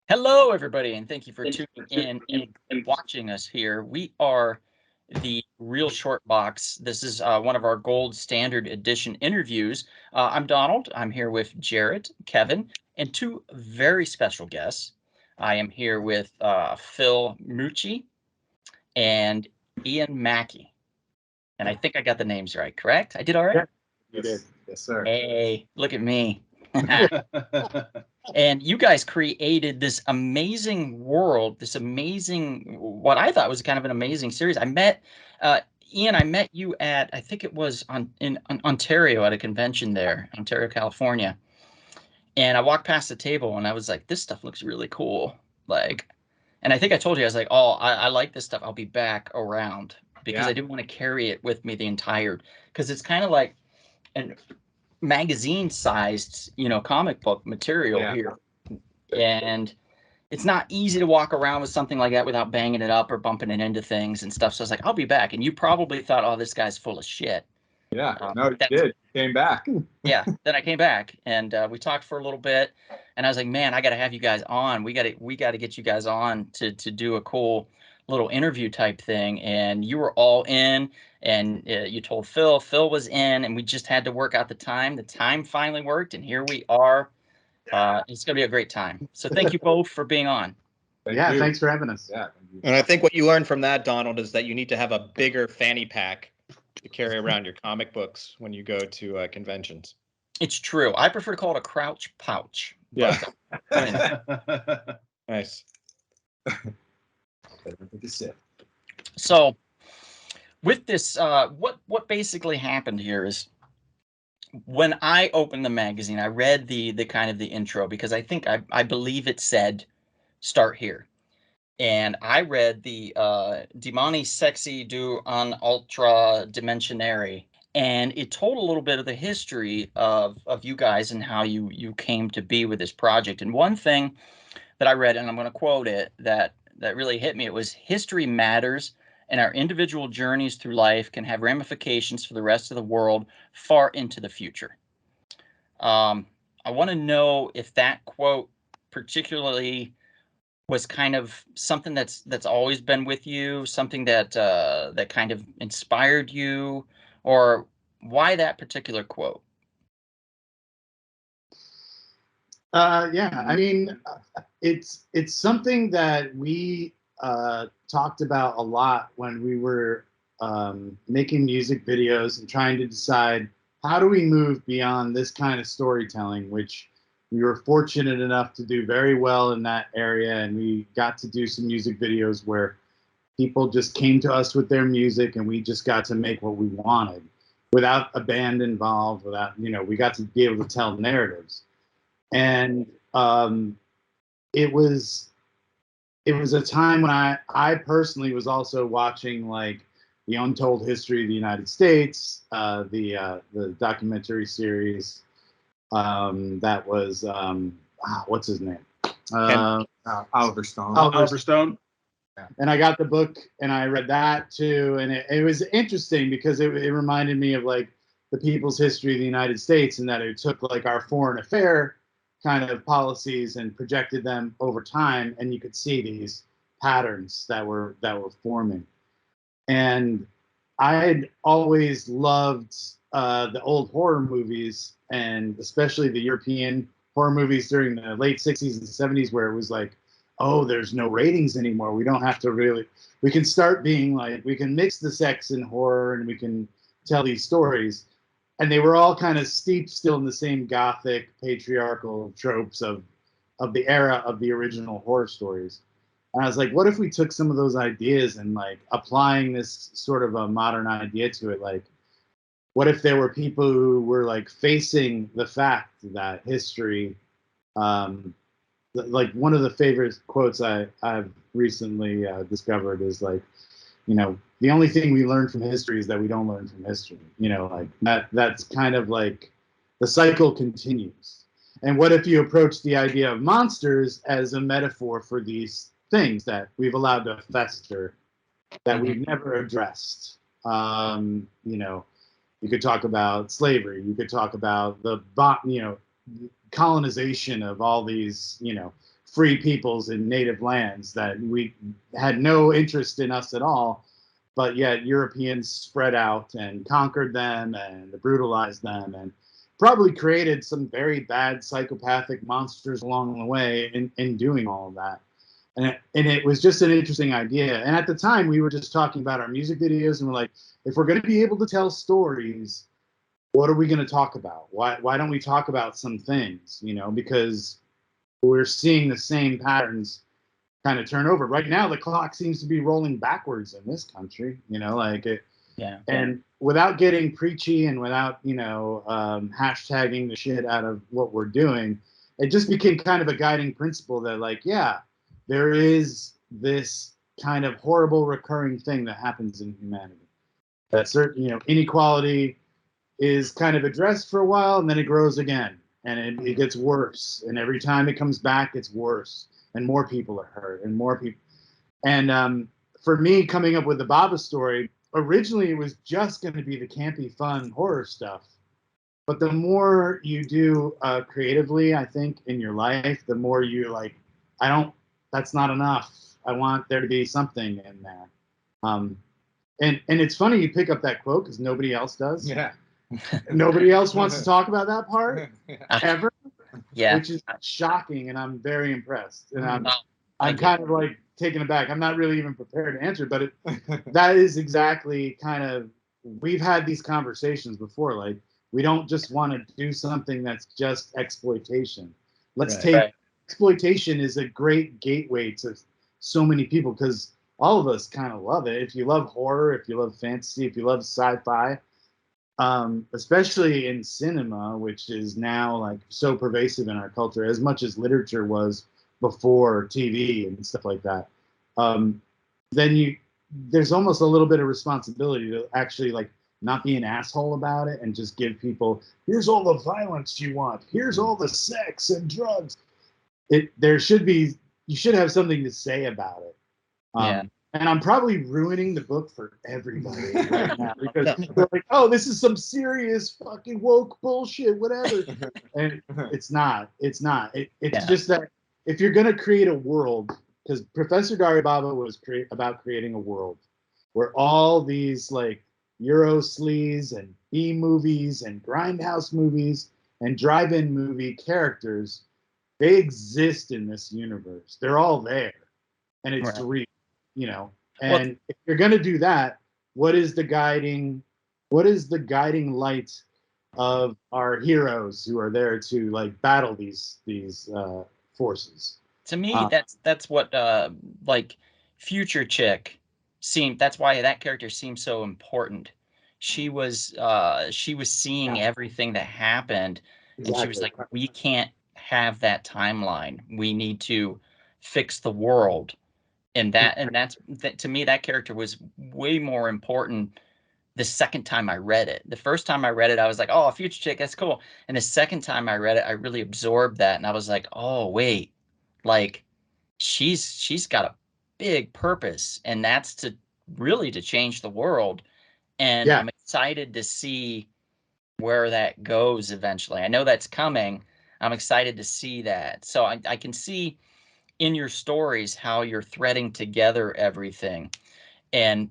Hello, everybody, and thank you for tuning in and watching us here. We are the Real Short Box. This is one of our gold standard edition interviews. I'm Donald. I'm here with Jarrett, Kevin, and two very special guests. I am here with Phil Mucci and Ian Mackay. And I think I got the names right, correct? I did all right? Yeah, you did. Yes, sir. Hey, look at me. And you guys created this amazing world, this amazing, what I thought was kind of an amazing series. I met Ian. I met you at, I think it was in Ontario at a convention there, Ontario, California. And I walked past the table and I was like, this stuff looks really cool. Like, and I think I told you, I was like, oh, I like this stuff. I'll be back around because I didn't want to carry it with me the entire, because it's kind of like an magazine-sized, comic book material here, and it's not easy to walk around with something like that without banging it up or bumping it into things and stuff. So I was like, I'll be back. And you probably thought, oh, this guy's full of shit. Yeah, no, you did. Came back. Yeah, then I came back and we talked for a little bit, and I was like, man, I got to have you guys on. We got to get you guys on to do a cool little interview type thing. And you were all in, and you told Phil was in, and we just had to work out the time. The time finally worked, and here we are. It's going to be a great time. So thank you both for being on. Thanks for having us. Yeah. And I think what you learned from that, Donald, is that you need to have a bigger fanny pack to carry around your comic books when you go to conventions. It's true. I prefer to call it a crouch pouch. Yeah. Nice. So with this, what basically happened here is, when I opened the magazine, I read the kind of the intro, because I believe it said start here. And I read the Dimani Sexy du un Ultra Dimensionary, and it told a little bit of the history of you guys and how you came to be with this project. And one thing that I read, and I'm going to quote it, that really hit me, it was, history matters, and our individual journeys through life can have ramifications for the rest of the world far into the future. I want to know if that quote particularly was kind of something that's always been with you, something that that kind of inspired you, or why that particular quote? Yeah, I mean, it's something that we talked about a lot when we were making music videos and trying to decide, how do we move beyond this kind of storytelling, which we were fortunate enough to do very well in that area. And we got to do some music videos where people just came to us with their music and we just got to make what we wanted without a band involved, without, we got to be able to tell narratives. And it was a time when I personally was also watching, like, the Untold History of the United States, the documentary series that was what's his name? Oliver Stone. Oliver Stone. Yeah. And I got the book and I read that too, and it was interesting because it reminded me of, like, the people's history of the United States, and that it took, like, our foreign affair kind of policies and projected them over time, and you could see these patterns that were forming. And I had always loved the old horror movies, and especially the European horror movies during the late 60s and 70s, where it was like, oh, there's no ratings anymore. We don't have to really, we can start being like, we can mix the sex and horror and we can tell these stories. And they were all kind of steeped still in the same gothic patriarchal tropes of the era of the original horror stories. And I was like, what if we took some of those ideas and, like, applying this sort of a modern idea to it? Like, what if there were people who were, like, facing the fact that history, like, one of the favorite quotes I've recently discovered is, like, the only thing we learn from history is that we don't learn from history. Like, that's kind of like the cycle continues. And what if you approach the idea of monsters as a metaphor for these things that we've allowed to fester, that we've never addressed? You could talk about slavery. You could talk about the colonization of all these, free peoples in native lands that we had no interest in us at all, but yet Europeans spread out and conquered them and brutalized them and probably created some very bad psychopathic monsters along the way in doing all of that. And it was just an interesting idea. And at the time, we were just talking about our music videos, and we're like, if we're going to be able to tell stories, what are we going to talk about? Why don't we talk about some things, you know, because we're seeing the same patterns kind of turn over. Right now, the clock seems to be rolling backwards in this country, you know, like it. Yeah. And without getting preachy and without, you know, hashtagging the shit out of what we're doing, it just became kind of a guiding principle that, like, yeah, there is this kind of horrible recurring thing that happens in humanity. That certain, you know, inequality is kind of addressed for a while, and then it grows again, and it gets worse. And every time it comes back, it's worse, and more people are hurt, and more people. And for me, coming up with the Baba story, originally it was just going to be the campy, fun horror stuff. But the more you do creatively, I think, in your life, the more you're like, that's not enough. I want there to be something in there. And it's funny you pick up that quote because nobody else does. Yeah. Nobody else wants to talk about that part ever. Yeah. Which is shocking, and I'm very impressed. And I'm Thank kind of like taken aback. I'm not really even prepared to answer, but that is exactly kind of, we've had these conversations before. Like, we don't just want to do something that's just exploitation. Let's take exploitation is a great gateway to so many people because all of us kind of love it. If you love horror, if you love fantasy, if you love sci-fi, especially in cinema, which is now like so pervasive in our culture, as much as literature was before TV and stuff like that, then there's almost a little bit of responsibility to actually like not be an asshole about it and just give people, here's all the violence you want, here's all the sex and drugs. You should have something to say about it. Yeah. And I'm probably ruining the book for everybody right now because they're like, oh, this is some serious fucking woke bullshit, whatever. And it's not. It's just that if you're going to create a world, because Professor Dario Bava was about creating a world where all these like Euro sleaze and B movies and grindhouse movies and drive-in movie characters, they exist in this universe. They're all there, and it's real, you know. And if you're going to do that, what is the guiding light of our heroes who are there to like battle these forces? To me, that's what like Future Chick seemed. That's why that character seemed so important. She was seeing everything that happened, and she was like, we can't have that timeline. We need to fix the world. And that's to me, that character was way more important the second time I read it. The first time I read it, I was like, oh, Future Chick, that's cool. And the second time I read it, I really absorbed that, and I was like, oh wait, like she's got a big purpose, and that's to really to change the world. And I'm excited to see where that goes eventually. I know that's coming. I'm excited to see that. So I can see in your stories how you're threading together everything. And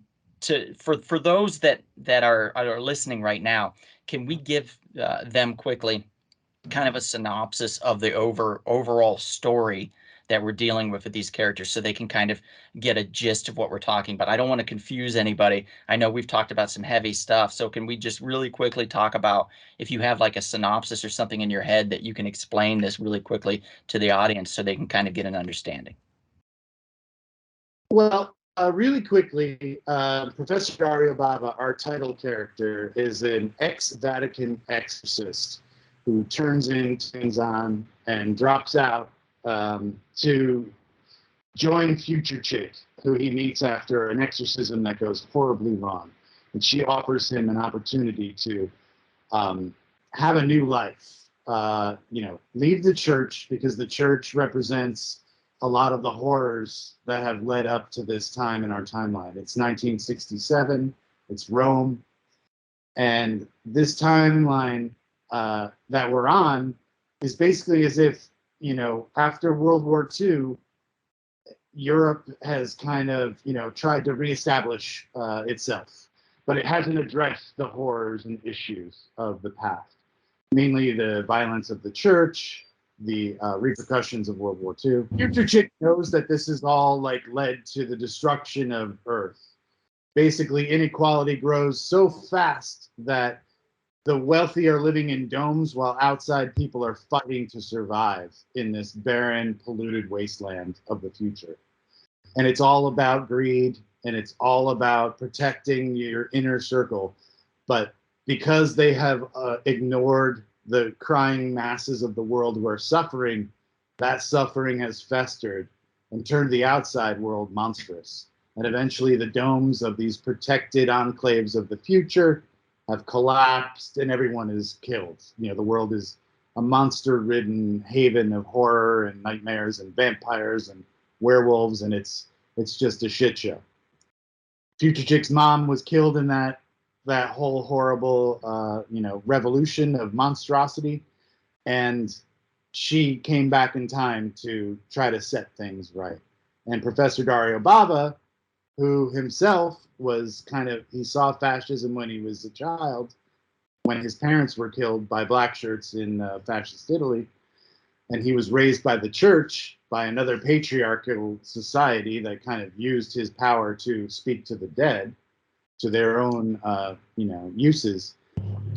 for those that are listening right now, can we give them quickly kind of a synopsis of the overall story that we're dealing with these characters so they can kind of get a gist of what we're talking about? I don't want to confuse anybody. I know we've talked about some heavy stuff, so can we just really quickly talk about, if you have like a synopsis or something in your head that you can explain this really quickly to the audience so they can kind of get an understanding? Well, really quickly, Professor Dario Bava, our title character, is an ex-Vatican exorcist who turns on and drops out to join Future Chick, who he meets after an exorcism that goes horribly wrong. And she offers him an opportunity to have a new life. Leave the church, because the church represents a lot of the horrors that have led up to this time in our timeline. It's 1967, it's Rome, and this timeline that we're on is basically as if after World War II, Europe has kind of, tried to reestablish itself, but it hasn't addressed the horrors and issues of the past, mainly the violence of the church, the repercussions of World War II. Future Chick knows that this is all like led to the destruction of Earth. Basically, inequality grows so fast that the wealthy are living in domes while outside people are fighting to survive in this barren, polluted wasteland of the future. And it's all about greed, and it's all about protecting your inner circle. But because they have ignored the crying masses of the world who are suffering, that suffering has festered and turned the outside world monstrous. And eventually the domes of these protected enclaves of the future have collapsed and everyone is killed. The world is a monster-ridden haven of horror and nightmares and vampires and werewolves, and it's just a shit show. Future Chick's mom was killed in that whole horrible revolution of monstrosity, and she came back in time to try to set things right. And Professor Dario Bava, who himself was he saw fascism when he was a child, when his parents were killed by black shirts in fascist Italy, and he was raised by the church, by another patriarchal society that kind of used his power to speak to the dead, to their own, uses.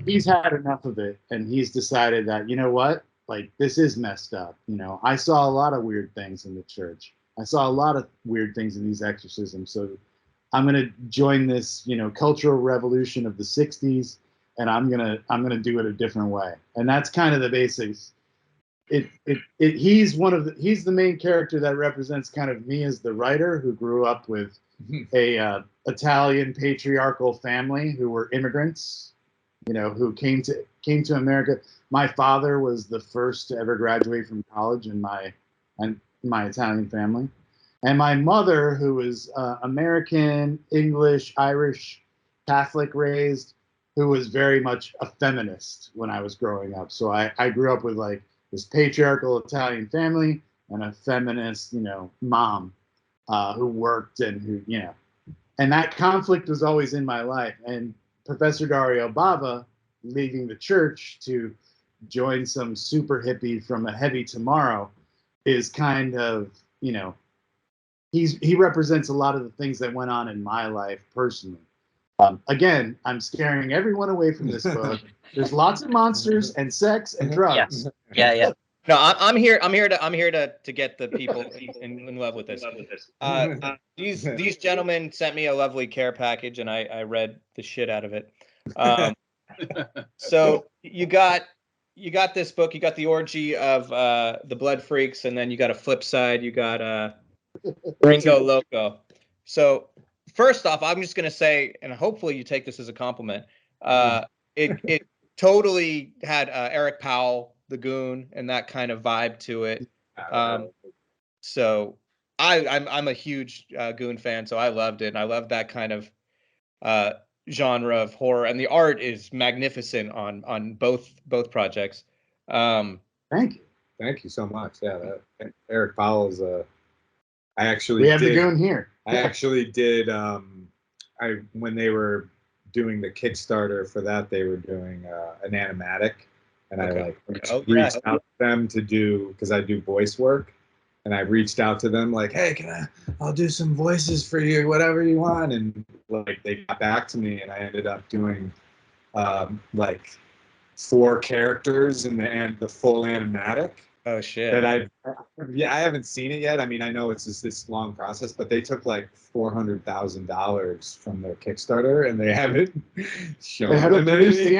He's had enough of it, and he's decided that, what, like, this is messed up. I saw a lot of weird things in the church. I saw a lot of weird things in these exorcisms. So I'm going to join this, cultural revolution of the 60s, and I'm going to do it a different way. And that's kind of the basics. He's the main character that represents kind of me as the writer who grew up with a Italian patriarchal family who were immigrants, who came to America. My father was the first to ever graduate from college in my Italian family, and my mother, who was American, English, Irish, Catholic raised, who was very much a feminist when I was growing up. So I grew up with like this patriarchal Italian family and a feminist, mom who worked and who, and that conflict was always in my life. And Professor Dario Bava, leaving the church to join some super hippie from a heavy tomorrow, is kind of, he represents a lot of the things that went on in my life personally. Again, I'm scaring everyone away from this book. There's lots of monsters and sex and drugs. Yeah. No, I'm here to get the people in love with this. These gentlemen sent me a lovely care package, and I read the shit out of it. So you got this book. You got the orgy of the Blood Freaks, and then you got a flip side. You got Ringo Loco. So first off, I'm just gonna say, and hopefully you take this as a compliment. It totally had Eric Powell, the Goon, and that kind of vibe to it. So I'm a huge Goon fan, so I loved it, and I love that kind of genre of horror, and the art is magnificent on both projects. Thank you so much. Yeah, Eric Powell is I actually we have the Goon here. I actually did. When they were doing the Kickstarter for that, they were doing an animatic, and I reached out to them to do, because I do voice work, and I reached out to them like, hey, I'll do some voices for you, whatever you want, and like they got back to me, and I ended up doing like 4 characters in the full animatic. Oh shit! That I haven't seen it yet. I mean, I know it's just this long process, but they took like $400,000 from their Kickstarter, and they haven't shown anything. They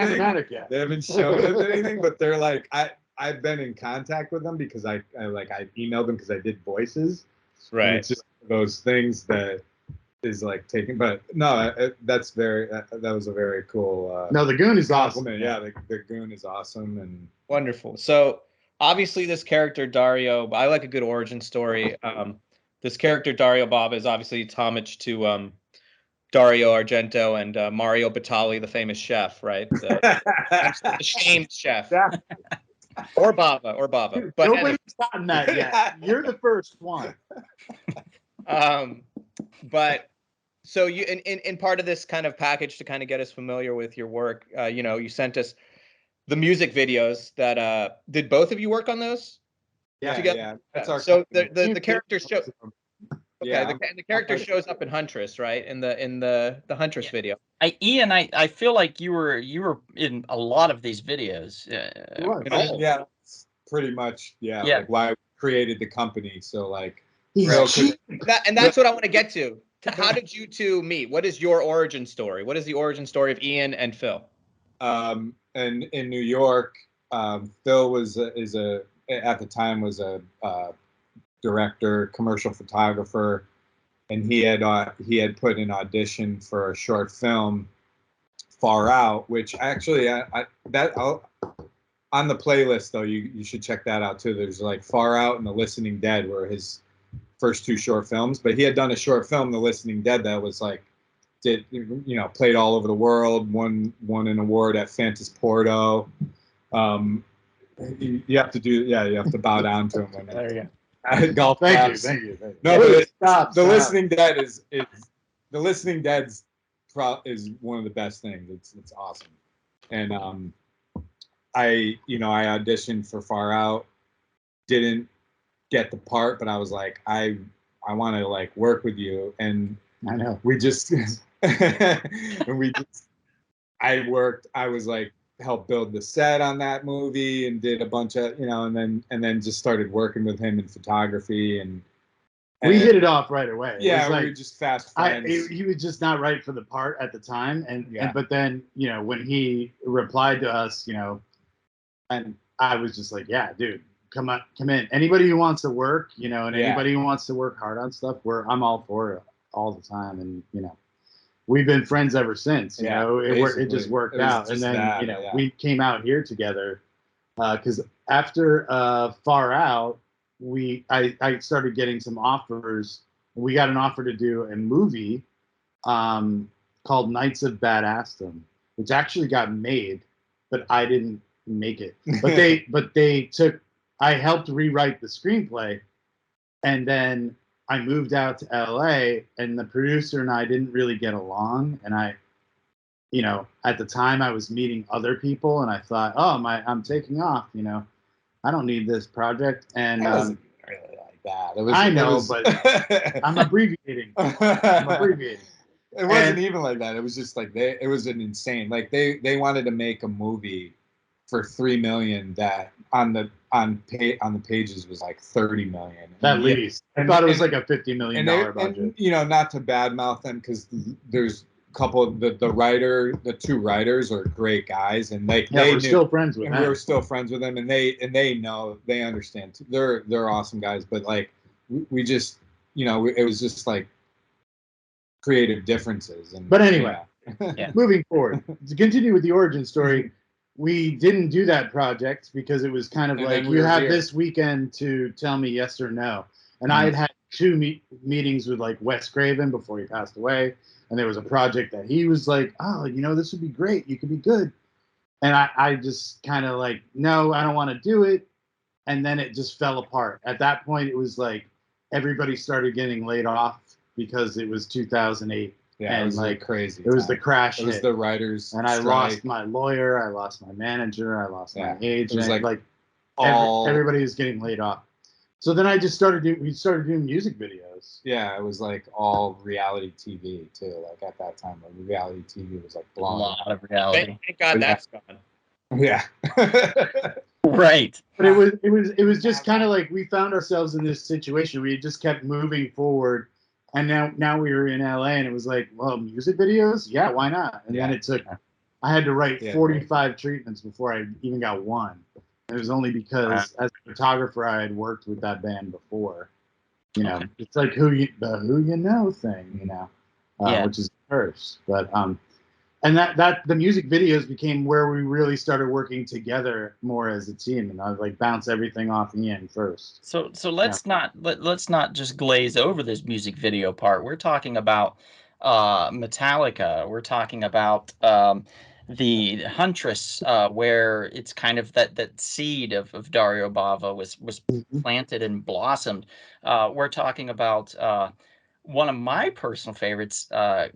haven't shown us anything, but they're like, I've been in contact with them because I emailed them because I did voices. Right. And it's just those things that is like taking, but no, that was a very cool. No, the Goon is awesome. Yeah, the Goon is awesome and wonderful. So obviously this character Dario, I like a good origin story. This character Dario Bava is obviously homage to Dario Argento and Mario Batali, the famous chef, right? The shamed chef. Or Bava. But Nobody's gotten that yet. You're the first one. But so you in part of this kind of package to kind of get us familiar with your work, you know, you sent us the music videos that did both of you work on those? Yeah, together? yeah. That's our So company. the character show. Okay, Yeah, the character shows up in Huntress, right? In the Huntress video. Ian, I feel like you were in a lot of these videos. Yeah, pretty much. Yeah, Yeah. like why I created the company. So like, That's what I want to get to. How did you two meet? What is your origin story? What is the origin story of Ian and Phil? And in New York, Phil at the time was a director, commercial photographer, and he had put in audition for a short film, Far Out, which actually on the playlist though you should check that out too. There's like Far Out and The Listening Dead were his first two short films, but he had done a short film, The Listening Dead, that was like played all over the world, won an award at Fantasporto. You have to bow down to him. There you go. At golf claps. Thank you. No, but Stop. Listening Dead is The Listening Dead's is one of the best things. It's awesome. And I auditioned for Far Out, didn't get the part, but I was like, I want to like work with you, and I know we just I was like helped build the set on that movie and did a bunch of and then just started working with him in photography, and we hit it off right away. Yeah, we were just fast friends. He was just not right for the part at the time, but then when he replied to us, and I was just like, yeah, dude, come in. Anybody who wants to work, and anybody who wants to work hard on stuff, I'm all for it all the time, and we've been friends ever since. It just worked out, and then we came out here together because after Far Out, I started getting some offers. We got an offer to do a movie called Knights of Badassdom, which actually got made, but I didn't make it. But I helped rewrite the screenplay, and then I moved out to LA, and the producer and I didn't really get along. And at the time I was meeting other people, and I thought, I'm taking off. I don't need this project. And it wasn't really like that. I know, but I'm abbreviating. It wasn't even like that. It was just like it was an insane. Like they wanted to make a movie for $3 million that on the pages was like $30 million at least. I thought it was like a $50 million budget. And, not to badmouth them, because there's a couple of the two writers are great guys, and we're still friends with them. We were still friends with them, and they understand too. They're awesome guys, but like we just it was just like creative differences. But anyway, moving forward to continue with the origin story. We didn't do that project because it was kind of like, you have this weekend to tell me yes or no. And I had two meetings with like Wes Craven before he passed away. And there was a project that he was like, this would be great. You could be good. And I just kind of like, no, I don't want to do it. And then it just fell apart. At that point, it was like everybody started getting laid off because it was 2008. Yeah, and it was like crazy. It was the crash. It was the writers' and I strike. lost my lawyer. I lost my manager. I lost my agent. It was like everybody was getting laid off. So then we started doing music videos. Yeah, it was like all reality TV too. Like at that time, like reality TV was like blowing. A lot of reality. Thank God that's gone. Yeah. Right. But it was just kind of like we found ourselves in this situation. We just kept moving forward. And now we were in LA, and it was like, well, music videos? Yeah, why not? And then it took, I had to write 45 treatments before I even got one. It was only because as a photographer, I had worked with that band before. It's like who you know thing, which is first. But and that the music videos became where we really started working together more as a team, and I like bounce everything off Ian first. So let's not just glaze over this music video part. We're talking about Metallica. We're talking about the Huntress, where it's kind of that seed of Dario Bava was planted and blossomed. We're talking about one of my personal favorites,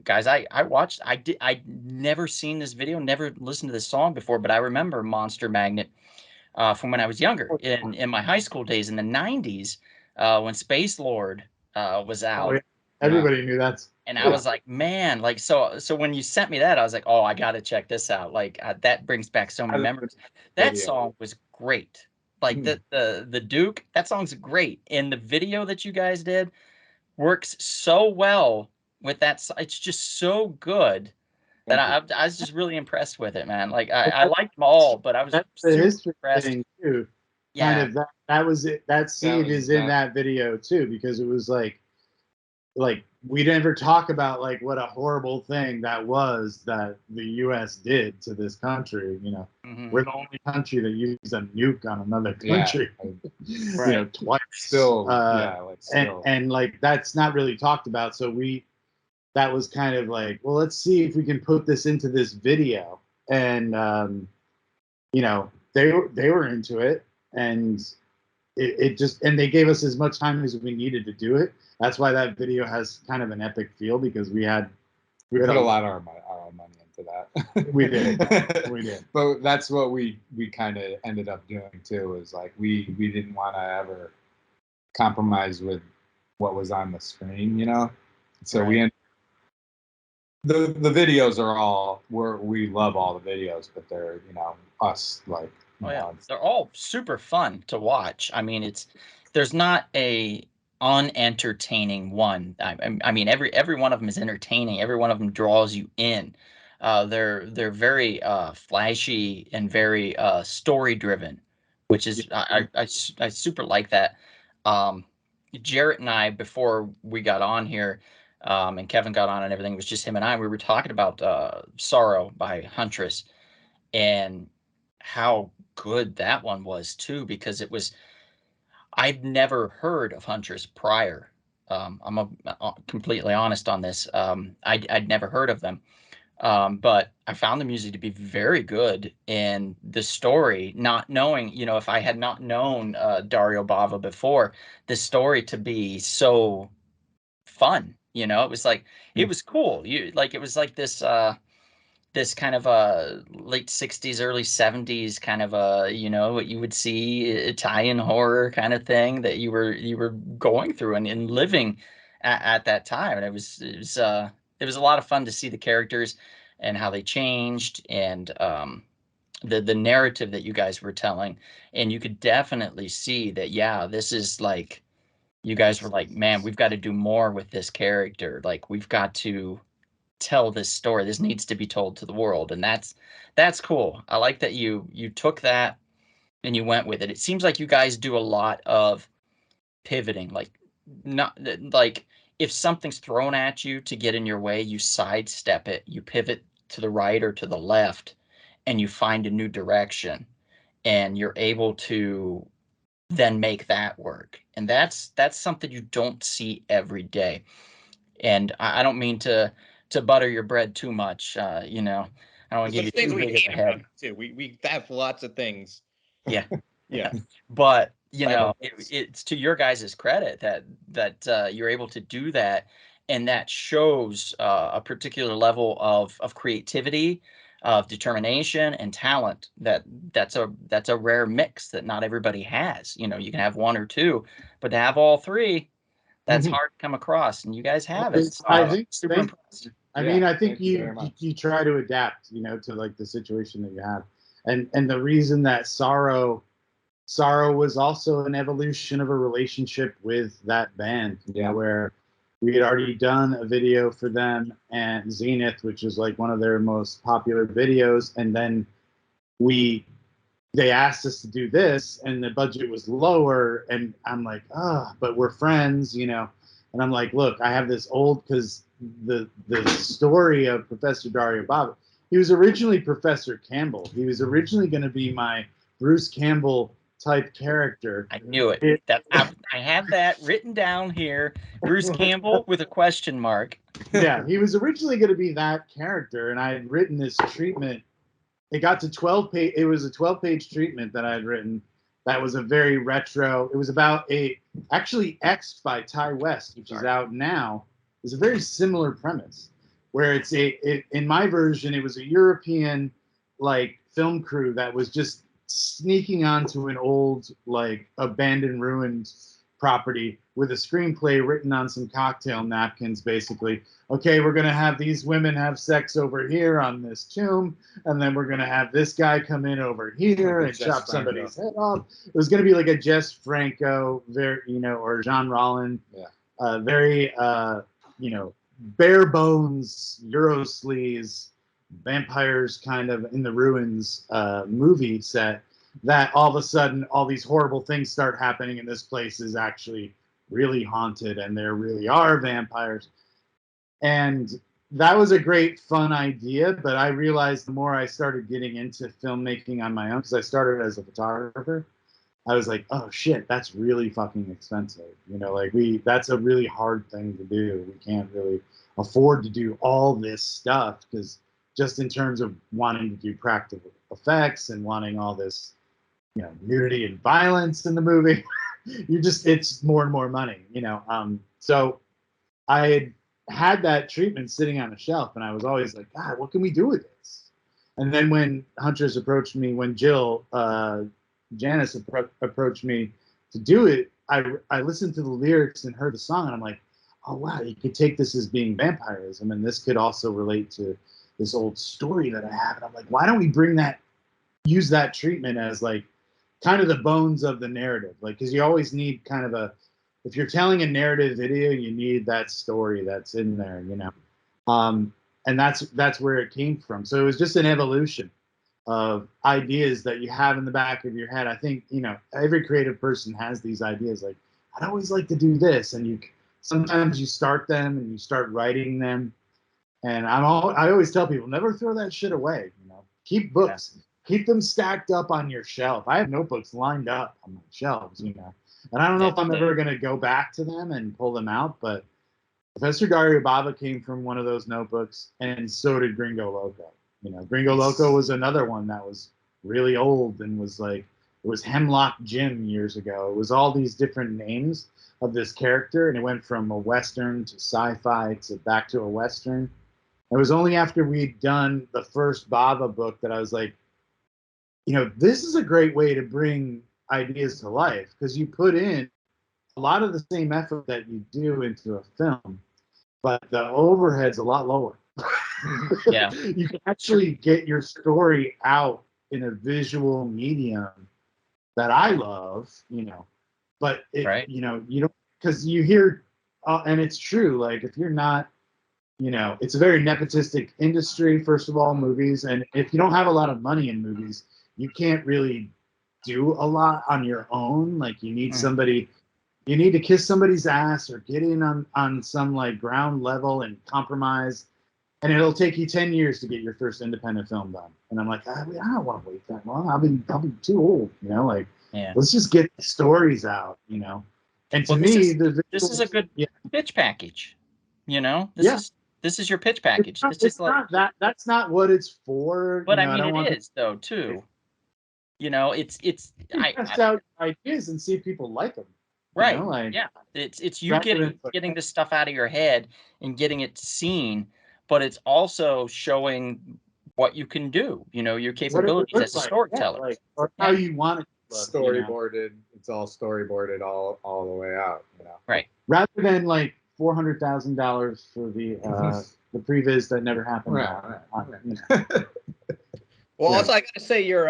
guys. I watched. I'd never seen this video, never listened to this song before, but I remember Monster Magnet from when I was younger in my high school days in the '90s, when Space Lord was out. Oh, yeah. Everybody knew that. And I was like, man, like, so when you sent me that, I was like, oh, I got to check this out. Like, that brings back so many memories. That song was great. Like the Duke, that song's great. And the video that you guys did works so well with that. It's just so good that I was just really impressed with it, man. Like, I liked them all, but I was That's the super history impressed. thing too. Yeah. Kind of that was it. That seed is in that video too, because it was like we never talk about like what a horrible thing that was that the U.S. did to this country. You know, we're the only country that used a nuke on another country, you know, twice. Still, and like that's not really talked about. So that was kind of like, well, let's see if we can put this into this video, and you know, they were into it, and it just, and they gave us as much time as we needed to do it. That's why that video has kind of an epic feel, because we put a lot of our money into that. We did. But that's what we kind of ended up doing too. Is like we didn't want to ever compromise with what was on the screen, you know. So the videos are all we love all the videos, but they're, you know, us like. They're all super fun to watch. I mean, there's not a unentertaining one. I mean, every one of them is entertaining. Every one of them draws you in. They're very flashy and very story driven, which is I super like that. Jarrett and I, before we got on here, and Kevin got on and everything, it was just him and I. We were talking about Sorrow by Huntress and how good that one was too, because I'd never heard of Huntress prior. I'm completely honest on this. I'd never heard of them. But I found the music to be very good, and the story, not knowing, you know, if I had not known Dario Bava before, the story to be so fun, you know, it was like, it was cool. It was like this kind of a late 60s, early 70s kind of a, you know, what you would see Italian horror kind of thing that you were going through and living at that time. And it was a lot of fun to see the characters and how they changed, and the narrative that you guys were telling. And you could definitely see that, yeah, this is like, you guys were like, man, we've got to do more with this character. Like, we've got to tell this story. This needs to be told to the world, and that's cool. I like that you took that and you went with it. It seems like you guys do a lot of pivoting, like, not like, if something's thrown at you to get in your way, you sidestep it, you pivot to the right or to the left, and you find a new direction, and you're able to then make that work. And that's something you don't see every day. And I don't mean to butter your bread too much. You know, I don't want to give you too big of a head. Too. We have lots of things. Yeah, yeah. But you know, it's to your guys' credit that you're able to do that, and that shows a particular level of creativity, of determination, and talent. That's a rare mix that not everybody has. You know, you can have one or two, but to have all three, that's hard to come across, and you guys have it. So I think super impressed. I mean, I think you try to adapt, you know, to like the situation that you have, and the reason that Sorrow was also an evolution of a relationship with that band, you know, where we had already done a video for them and Zenith, which is like one of their most popular videos, and then they asked us to do this, and the budget was lower, and I'm like, but we're friends, you know. And I'm like, look, I have this old, because the story of Professor Dario Bava, he was originally Professor Campbell. He was originally going to be my Bruce Campbell type character. I knew it. I have that written down here. Bruce Campbell with a question mark. Yeah, he was originally going to be that character, and I had written this treatment it got to 12 page. It was a 12-page treatment that I had written. That was a very retro. It was about actually X'd by Ty West, which is out now. It's a very similar premise, where in my version, it was a European like film crew that was just sneaking onto an old like abandoned ruined property with a screenplay written on some cocktail napkins, basically. Okay, we're going to have these women have sex over here on this tomb, and then we're going to have this guy come in over here and chop somebody's head off. It was going to be like a Jess Franco, or Jean Rollin, very, bare bones, Eurosleaze, vampires kind of in the ruins movie set, that all of a sudden all these horrible things start happening and this place is actually really haunted and there really are vampires. And that was a great fun idea, but I realized the more I started getting into filmmaking on my own, because I started as a photographer, I was like, oh shit, that's really fucking expensive. That's a really hard thing to do. We can't really afford to do all this stuff, because just in terms of wanting to do practical effects and wanting all this, nudity and violence in the movie, it's more and more money, So I had that treatment sitting on a shelf, and I was always like, God, what can we do with this? And then when Huntress approached me, when Janice approached me to do it, I listened to the lyrics and heard the song, and I'm like, oh wow, you could take this as being vampirism, and this could also relate to this old story that I have. And I'm like, why don't we use that treatment as like kind of the bones of the narrative? Like, because you always need kind of if you're telling a narrative video, you need that story that's in there, and that's where it came from. So it was just an evolution of ideas that you have in the back of your head. I think, every creative person has these ideas. Like, I'd always like to do this. And sometimes you start them and you start writing them. And I always tell people, never throw that shit away. Keep books, keep them stacked up on your shelf. I have notebooks lined up on my shelves, and I don't know if I'm ever going to go back to them and pull them out, but Professor Dario Bava came from one of those notebooks, and so did Gringo Loco. Gringo Loco was another one that was really old and was like, it was Hemlock Jim years ago. It was all these different names of this character, and it went from a Western to sci-fi to back to a Western. It was only after we'd done the first Bava book that I was like, this is a great way to bring ideas to life, because you put in a lot of the same effort that you do into a film, but the overhead's a lot lower. Yeah. You can actually get your story out in a visual medium that I love, but right. you don't, because you hear, and it's true, like if you're not, it's a very nepotistic industry, first of all, movies. And if you don't have a lot of money in movies, you can't really do a lot on your own. Like you need somebody, you need to kiss somebody's ass or get in on some like ground level and compromise. And it'll take you 10 years to get your first independent film done. And I'm like, I don't want to wait that long. I'll be too old, let's just get the stories out, And to me, this is a good pitch package. This is your pitch package. It's not that. That's not what it's for. But I mean, it is though too. It's test out ideas and see if people like them. Right. It's you getting this stuff out of your head and getting it seen, but it's also showing what you can do. Your capabilities as a storyteller, or how you want it to look, storyboarded. It's all storyboarded all the way out. Right. Rather than like $400,000 for the previs that never happened. Right. Well, also I gotta say you're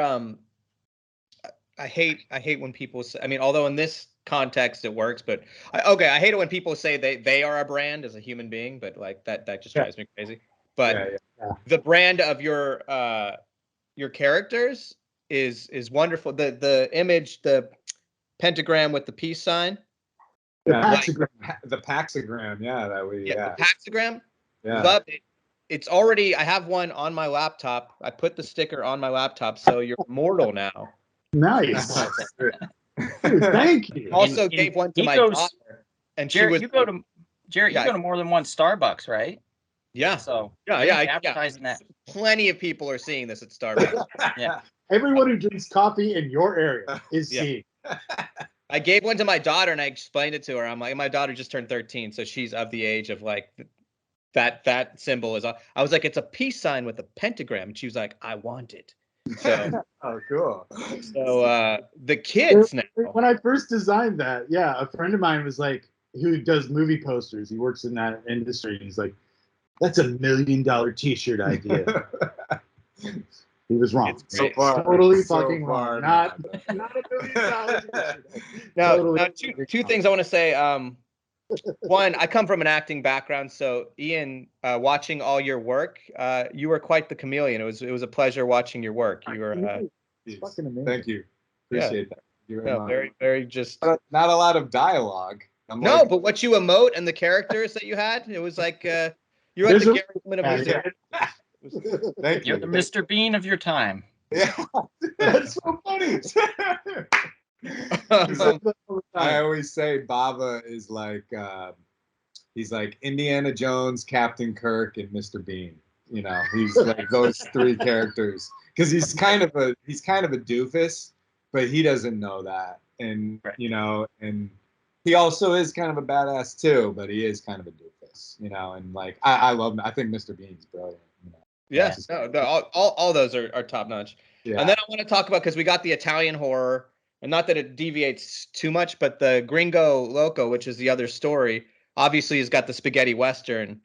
I hate when people say, I mean, although in this context it works, but I hate it when people say they are a brand as a human being, but like that just drives me crazy. But the brand of your characters is wonderful. The image, the pentagram with the peace sign. The Paxagram. The Paxagram, the Paxagram. Yeah. Love it. It's already, I have one on my laptop. I put the sticker on my laptop, so you're immortal now. Nice. Dude, thank you. Also gave one to my daughter, and Jarrett, you go to more than one Starbucks, right? Yeah. So yeah, advertising that. plenty of people are seeing this at Starbucks. Yeah. Everyone who drinks coffee in your area is Yeah. seeing. I gave one to my daughter and I explained it to her. I'm like, my daughter just turned 13, so she's of the age of like that symbol is. I was like, it's a peace sign with a pentagram, and she was like, I want it. So, Oh, cool. the kids now. When I first designed that, yeah, a friend of mine was like, who does movie posters. He works in that industry. And he's like, that's $1 million T-shirt idea. He was wrong. It's great. Totally So fucking far wrong. Not $1 million. Now, Totally now two things I want to say. One, I come from an acting background, so Ian, watching all your work, you were quite the chameleon. It was a pleasure watching your work. You were It's fucking amazing. Thank you. Appreciate that. Thank you very much. very, very just. Not a lot of dialogue. No, like, but what you emote and the characters that you had, it was like you were like There's the a- Gary Oldman of music. thank You're you. the Mr. Bean of your time. Yeah. That's so funny. I always say Bava is like he's like Indiana Jones, Captain Kirk, and Mr. Bean. You know, he's like those three characters because he's kind of a doofus, but he doesn't know that, and Right. you know, and he also is kind of a badass too, but he is kind of a doofus, you know, and like I love him. I think Mr. Bean's brilliant. You know. Yeah, no, all those are top notch. Yeah. And then I want to talk about, because we got the Italian horror, and not that it deviates too much, but the Gringo Loco, which is the other story, obviously has got the spaghetti western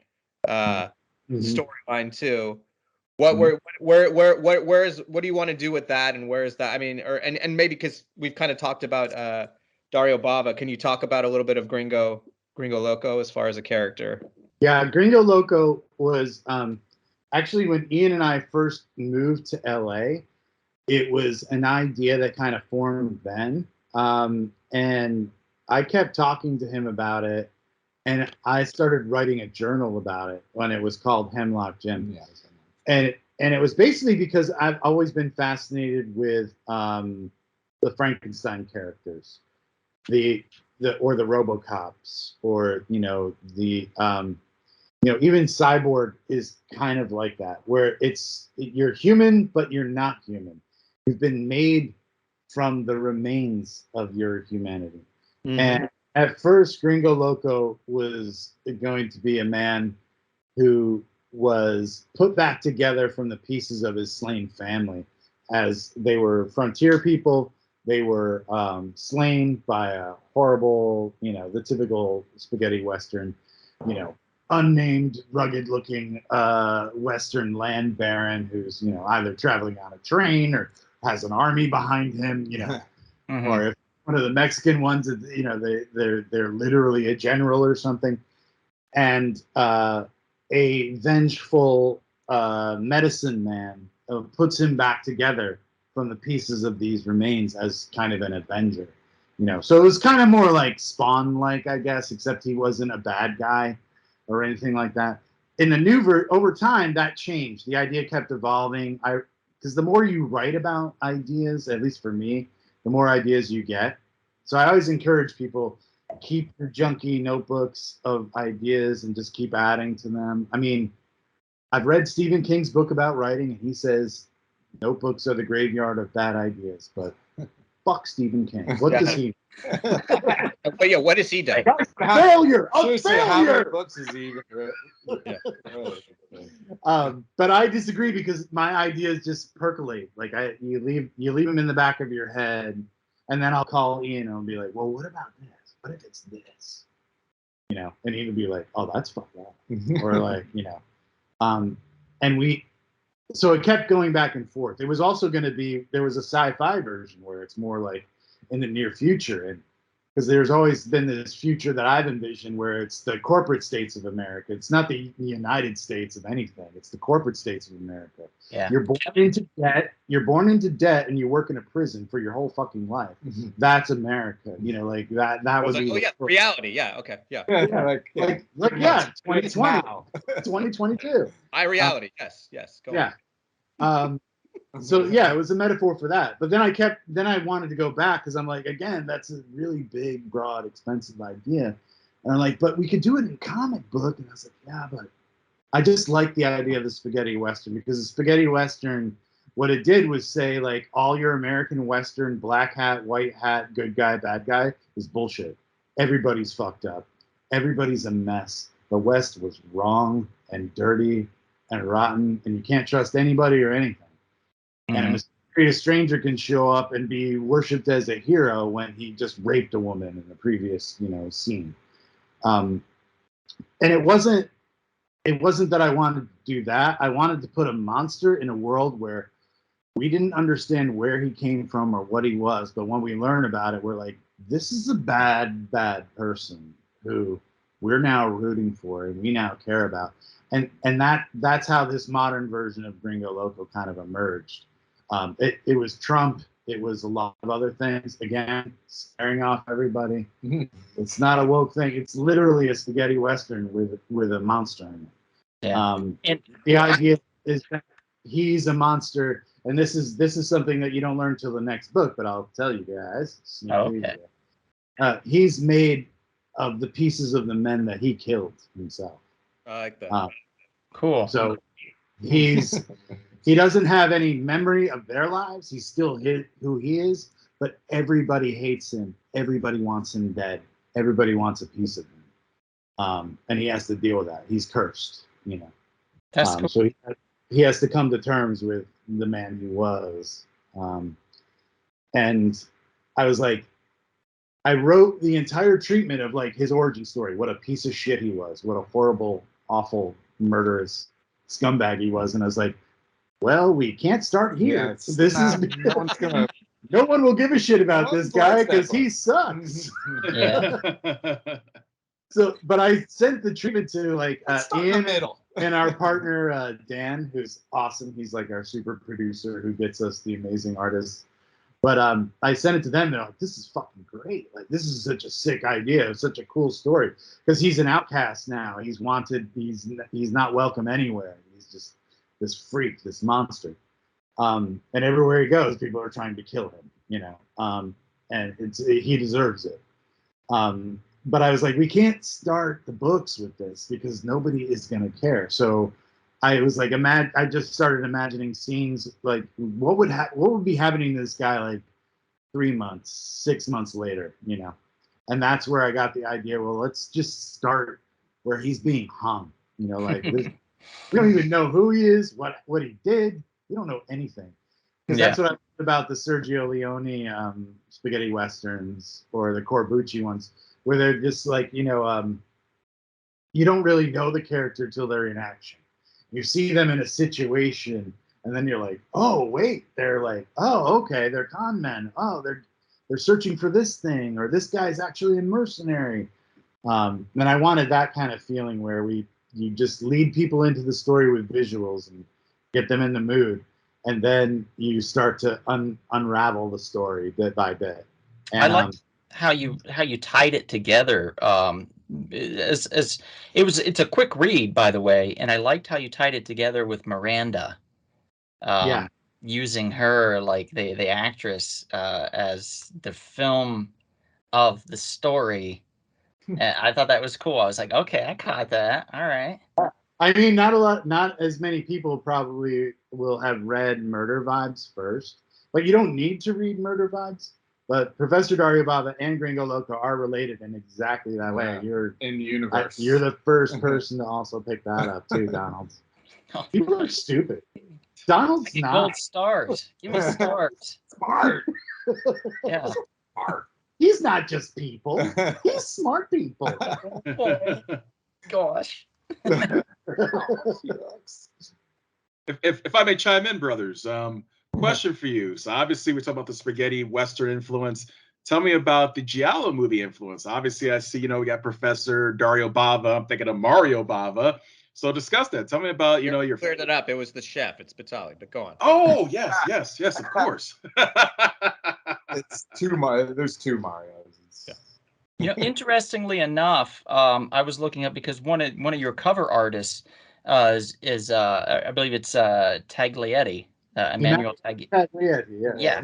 storyline too. What do you want to do with that, and where is that? I mean, and maybe because we've kind of talked about Dario Bava, can you talk about a little bit of Gringo Loco as far as a character? Yeah, Gringo Loco was actually when Ian and I first moved to LA, it was an idea that kind of formed then. And I kept talking to him about it, and I started writing a journal about it when it was called Hemlock Gym. Yeah. And it was basically because I've always been fascinated with the Frankenstein characters, the RoboCops, or even Cyborg is kind of like that, where you're human but you're not human. You've been made from the remains of your humanity. Mm-hmm. And at first, Gringo Loco was going to be a man who was put back together from the pieces of his slain family, as they were frontier people. They were slain by a horrible, the typical spaghetti western, unnamed, rugged-looking western land baron who's, either traveling on a train or has an army behind him, Mhm. or if one of the Mexican ones, they're literally a general or something. And a vengeful medicine man puts him back together from the pieces of these remains as kind of an avenger, So it was kind of more like Spawn-like, I guess, except he wasn't a bad guy or anything like that. In the new over time, that changed. The idea kept evolving. Because the more you write about ideas, at least for me, the more ideas you get. So I always encourage people, keep your junky notebooks of ideas and just keep adding to them. I mean, I've read Stephen King's book about writing, and he says notebooks are the graveyard of bad ideas, but fuck Stephen King. What does he? But yeah, what has he done? Failure! A Seriously, how many failure! books is he even written? But I disagree, because my ideas just percolate. Like you leave them in the back of your head, and then I'll call Ian and I'll be like, well, what about this? What if it's this? And he would be like, oh, that's fucked up. Or like, so it kept going back and forth. It was also going to be, there was a sci-fi version where it's more like in the near future. And because there's always been this future that I've envisioned where it's the corporate states of America. It's not the United States of anything. It's the corporate states of America. Yeah. You're born into debt. You're born into debt, and you work in a prison for your whole fucking life. That's America. Like that. That would be. Oh yeah, reality. Yeah. Okay. Yeah. Like 2020, 2022. High reality. Yes. Go On. So yeah, it was a metaphor for that. But then I wanted to go back, because I'm like, again, that's a really big, broad, expensive idea. And I'm like, but we could do it in comic book. And I was like, yeah, but I just like the idea of the spaghetti western, because the spaghetti western, what it did was say like all your American western, black hat, white hat, good guy, bad guy is bullshit. Everybody's fucked up. Everybody's a mess. The West was wrong and dirty and rotten, and you can't trust anybody or anything. And a mysterious stranger can show up and be worshipped as a hero when he just raped a woman in the previous, scene. And it wasn't that I wanted to do that. I wanted to put a monster in a world where we didn't understand where he came from or what he was, but when we learn about it, we're like, this is a bad, bad person who we're now rooting for and we now care about. And that's how this modern version of Gringo Loco kind of emerged. It was Trump. It was a lot of other things. Again, scaring off everybody. It's not a woke thing. It's literally a spaghetti western with a monster in it. Yeah. And the idea is that he's a monster, and this is something that you don't learn till the next book. But I'll tell you guys. Okay. He's made of the pieces of the men that he killed himself. I like that. Cool. So he doesn't have any memory of their lives. He's still who he is, but everybody hates him. Everybody wants him dead. Everybody wants a piece of him. And he has to deal with that. He's cursed, That's cool. So he has to come to terms with the man he was. And I was like, I wrote the entire treatment of like his origin story, what a piece of shit he was, what a horrible, awful, murderous scumbag he was. And I was like, well, we can't start here. No one will give a shit about this guy because he sucks. Yeah. So, but I sent the treatment to like Ian middle. and our partner Dan, who's awesome. He's like our super producer who gets us the amazing artists. But I sent it to them. They're like, "This is fucking great! Like, this is such a sick idea. It's such a cool story." Because he's an outcast now. He's wanted. He's not welcome anywhere. He's just this freak, this monster. And everywhere he goes, people are trying to kill him. And he deserves it. But I was like, we can't start the books with this because nobody is gonna care. So I was like, I just started imagining scenes like what would be happening to this guy like 3 months, 6 months later, and that's where I got the idea. Well, let's just start where he's being hung, like we don't even know who he is, what he did. We don't know anything because that's what I learned about the Sergio Leone spaghetti westerns or the Corbucci ones, where they're just like you don't really know the character till they're in action. You see them in a situation, and then you're like, oh, wait, they're like, oh, okay, they're con men. Oh, they're searching for this thing, or this guy's actually a mercenary. And I wanted that kind of feeling where you just lead people into the story with visuals and get them in the mood, and then you start to unravel the story bit by bit. And, I like how you tied it together. It's a quick read, by the way, and I liked how you tied it together with Miranda. Using her, like the actress, as the film of the story. And I thought that was cool. I was like, okay, I caught that. All right. I mean, not as many people probably will have read Murder Vibes first, but you don't need to read Murder Vibes. But Professor Dario Bava and Gringo Loco are related in exactly that way. You're in the universe. You're the first person to also pick that up too, Donald. People are stupid. Donald's not. Gold stars. Give me stars. Smart. Yeah. Smart. He's not just people. He's smart people. Oh, gosh. If I may chime in, brothers, question for you. So obviously we're talking about the spaghetti western influence. Tell me about the Giallo movie influence. Obviously, I see, we got Professor Dario Bava. I'm thinking of Mario Bava. So discuss that. Tell me about, your... Cleared it up. It was the chef. It's Batali, but go on. Oh, yes, of course. It's there's two Marios. Yeah. Interestingly enough, I was looking up because one of your cover artists is I believe it's Taglietti, Emmanuel Taglietti. Yeah.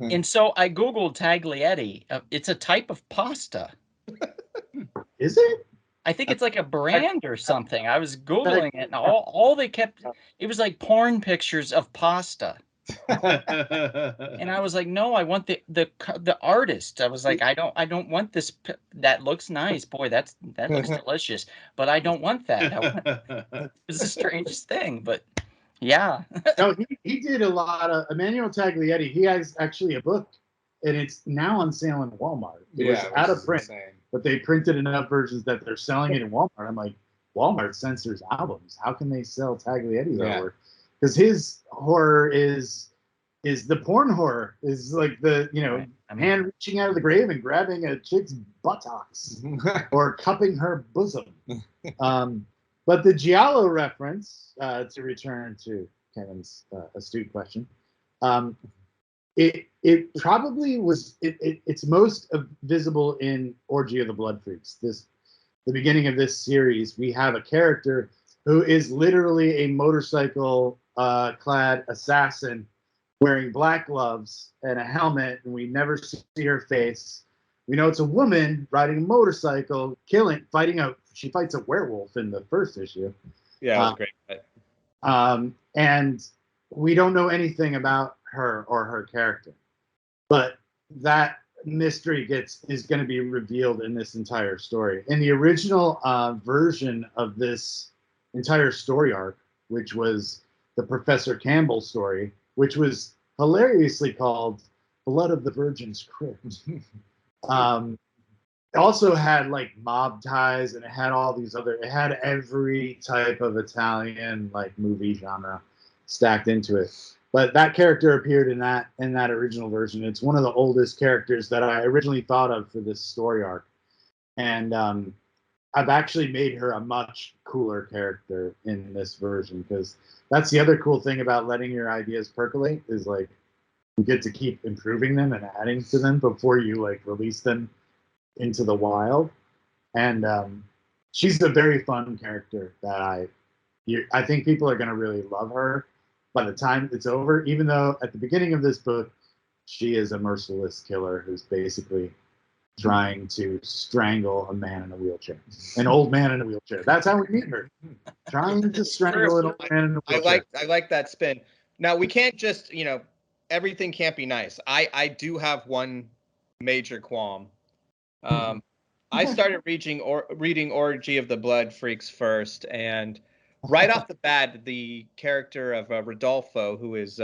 And so I Googled Taglietti. It's a type of pasta. Is it? I think it's like a brand or something. I was Googling it, and all they kept, it was like porn pictures of pasta. And I was like, no, I want the artist. I was like, I don't want this. That looks nice, boy. That looks delicious, but I don't want that. It's the strangest thing, but yeah. No, he did a lot of Emmanuel Taglietti. He has actually a book, and it's now on sale in Walmart. It was out of print, but they printed enough versions that they're selling it in Walmart. I'm like, Walmart censors albums. How can they sell Taglietti's artwork? Because his horror is the porn horror. Is like the hand reaching out of the grave and grabbing a chick's buttocks or cupping her bosom. But the Giallo reference, to return to Kevin's astute question, it probably was it's most visible in Orgy of the Blood Freaks. The beginning of this series, we have a character who is literally a motorcycle clad assassin wearing black gloves and a helmet, and we never see her face. We know it's a woman riding a motorcycle, she fights a werewolf in the first issue. Yeah, it was a great fight. And we don't know anything about her or her character. But that mystery is going to be revealed in this entire story. In the original version of this entire story arc, which was the Professor Campbell story, which was hilariously called Blood of the Virgin's Crypt. It also had like mob ties, and it had it had every type of Italian like movie genre stacked into it. But that character appeared in that original version. It's one of the oldest characters that I originally thought of for this story arc. And I've actually made her a much cooler character in this version, because that's the other cool thing about letting your ideas percolate, is like you get to keep improving them and adding to them before you like release them into the wild. And she's a very fun character that I think people are going to really love her by the time it's over, even though at the beginning of this book she is a merciless killer who's basically trying to strangle a man in a wheelchair, an old man in a wheelchair. That's how we meet her, trying to strangle an old man in a wheelchair. I like that spin. Now we can't just, everything can't be nice. I do have one major qualm. I started reading Orgy of the Blood Freaks first, and right off the bat, the character of Rodolfo, who is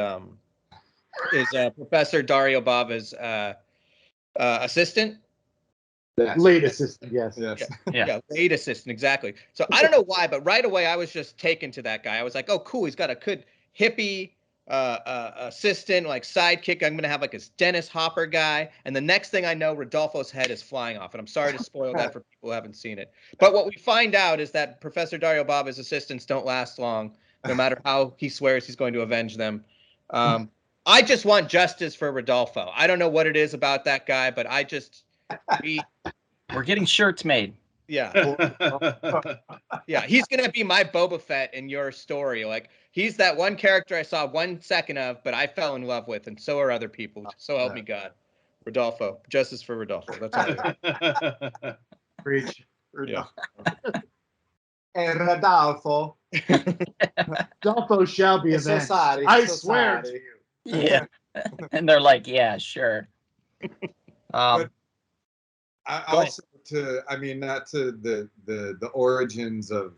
Professor Dario Bava's assistant. Yes. Late assistant, yes. Yeah, late assistant, exactly. So I don't know why, but right away I was just taken to that guy. I was like, oh, cool, he's got a good hippie assistant, like sidekick. I'm gonna have like his Dennis Hopper guy, and the next thing I know, Rodolfo's head is flying off. And I'm sorry to spoil that for people who haven't seen it. But what we find out is that Professor Dario Bava's assistants don't last long, no matter how he swears he's going to avenge them. I just want justice for Rodolfo. I don't know what it is about that guy, but we're getting shirts made. Yeah. Yeah, he's going to be my Boba Fett in your story. Like, he's that one character I saw 1 second of, but I fell in love with, and so are other people. So help me God. Rodolfo. Justice for Rodolfo. That's all. Preach. Yeah. And Rodolfo. Rodolfo shall be avenged. I swear to you. Yeah. And they're like, yeah, sure. But I also not to the origins of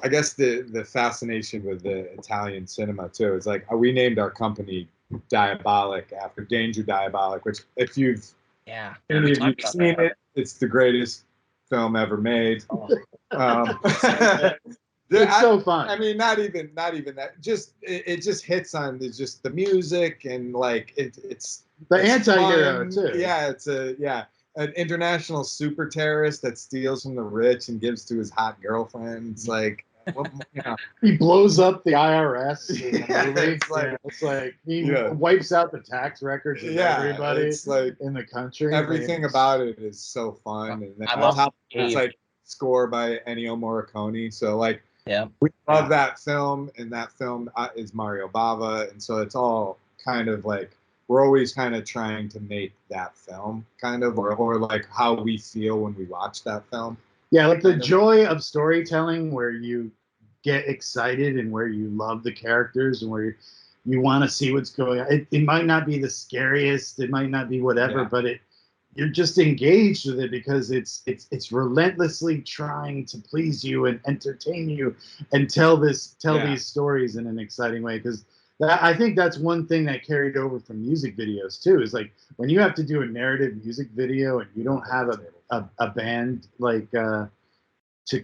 I guess the fascination with the Italian cinema too. It's like we named our company Diabolik after Danger Diabolik, which if you've seen it, it's the greatest film ever made. It's so fun. I mean, not even that. Just it just hits on just the music and like it's the anti-hero too. Yeah, it's an international super terrorist that steals from the rich and gives to his hot girlfriend. It's like he blows up the IRS in the movie. It's like he wipes out the tax records of everybody it's like in the country. Everything about it is so fun, and it's like score by Ennio Morricone. So like. Yeah, we love that film, and that film is Mario Bava, and so it's all kind of like we're always kind of trying to make that film kind of, or like how we feel when we watch that film. Yeah, like the joy of storytelling where you get excited and where you love the characters and where you want to see what's going on. It might not be the scariest, it might not be whatever, but you're just engaged with it because it's relentlessly trying to please you and entertain you and tell these stories in an exciting way. Because I think that's one thing that carried over from music videos too, is like when you have to do a narrative music video and you don't have a band like to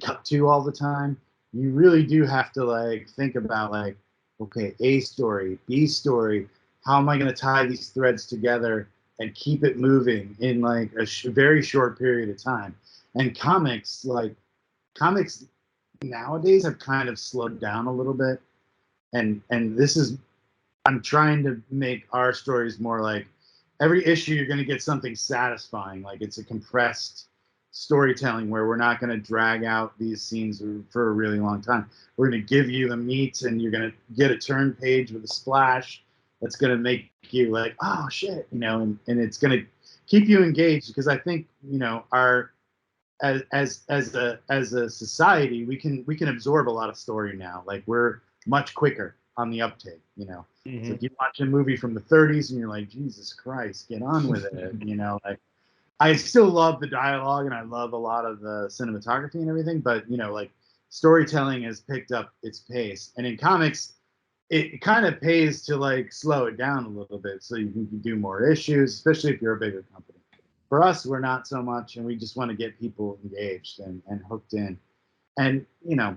cut to all the time, you really do have to like think about like, okay, A story, B story, how am I going to tie these threads together and keep it moving in like a very short period of time. And comics nowadays have kind of slowed down a little bit. And this is, I'm trying to make our stories more like every issue you're going to get something satisfying. Like it's a compressed storytelling where we're not going to drag out these scenes for a really long time. We're going to give you the meat and you're going to get a turn page with a splash that's going to make you like, oh shit, you know, and it's going to keep you engaged because I think, you know, our as a society, we can absorb a lot of story now. Like we're much quicker on the uptake, you know. So if you watch a movie from the 30s and you're like, Jesus Christ, get on with it, you know, like I still love the dialogue and I love a lot of the cinematography and everything, but you know, like storytelling has picked up its pace. And in comics, it kind of pays to like slow it down a little bit so you can do more issues, especially if you're a bigger company. For us, we're not so much, and we just want to get people engaged and hooked in. And you know,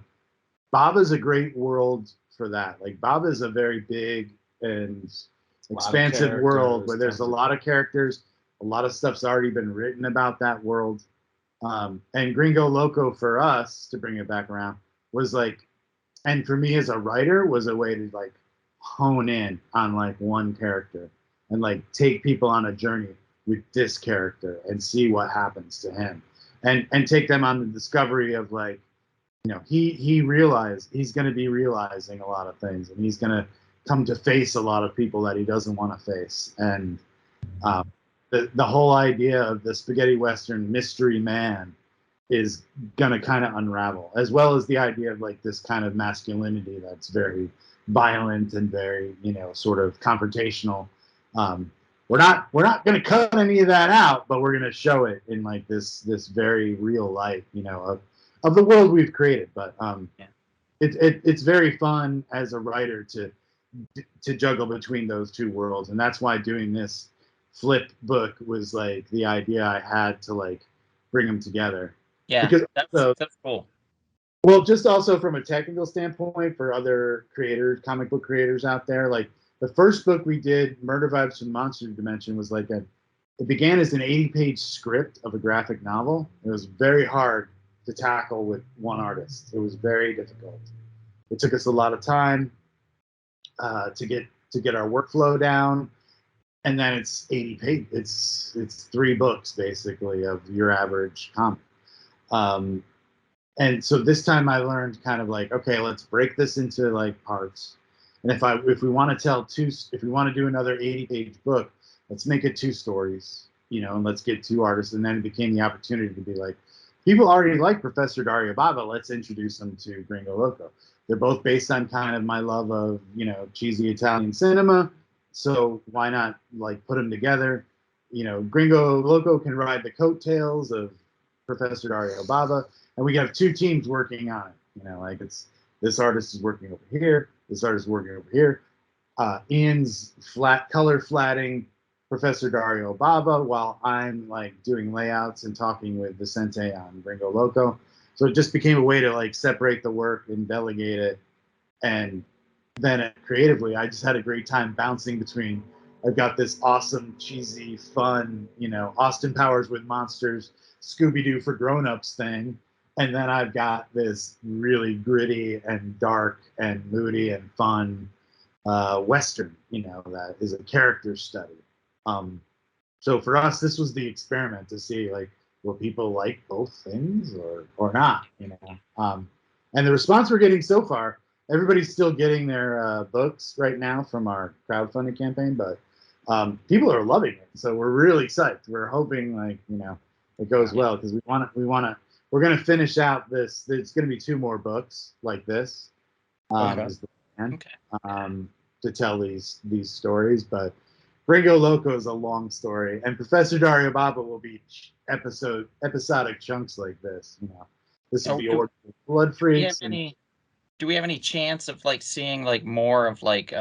Bava's a great world for that. Like Bava is a very big and expansive world where there's a lot of characters, a lot of stuff's already been written about that world. And Gringo Loco for us, to bring it back around, was like, and for me as a writer, was a way to like hone in on like one character and like take people on a journey with this character and see what happens to him and take them on the discovery of like, you know, he realized he's going to be realizing a lot of things and he's going to come to face a lot of people that he doesn't want to face. And the whole idea of the spaghetti western mystery man is going to kind of unravel, as well as the idea of like this kind of masculinity that's very violent and very, you know, sort of confrontational. We're not going to cut any of that out, but we're going to show it in like this very real light, you know, of the world we've created. But it's very fun as a writer to juggle between those two worlds, and that's why doing this flip book was like the idea I had to like bring them together. Yeah, because that's cool. Well, just also from a technical standpoint for other creators, comic book creators out there, like the first book we did, Murder Vibes from Monster Dimension, was like it began as an 80-page script of a graphic novel. It was very hard to tackle with one artist. It was very difficult. It took us a lot of time to get our workflow down. And then it's 80 pages. It's 3 books basically of your average comic. And so this time I learned kind of like, okay, let's break this into like parts. And if we want to do another 80-page book, let's make it 2 stories, you know, and let's get 2 artists. And then it became the opportunity to be like, people already like Professor Dario Bava. Let's introduce them to Gringo Loco. They're both based on kind of my love of, you know, cheesy Italian cinema. So why not like put them together? You know, Gringo Loco can ride the coattails of Professor Dario Bava, and we have 2 teams working on it. You know, like it's this artist is working over here, this artist is working over here. Ian's color flatting Professor Dario Bava while I'm like doing layouts and talking with Vicente on Gringo Loco. So it just became a way to like separate the work and delegate it. And then creatively, I just had a great time bouncing between. I've got this awesome, cheesy, fun, you know, Austin Powers with monsters, Scooby-Doo for grown-ups thing. And then I've got this really gritty and dark and moody and fun Western, you know, that is a character study. So for us, this was the experiment to see, like, will people like both things or not, you know? And the response we're getting so far, everybody's still getting their books right now from our crowdfunding campaign, but people are loving it. So we're really psyched. We're hoping like, you know, it goes well because we're going to finish out this. There's going to be 2 more books like this. Is the plan, to tell these stories, but Gringo Loco is a long story, and Professor Dario Bava will be episodic chunks like this. You know, this will be Blood Freaks. Do we have any chance of like seeing like more of like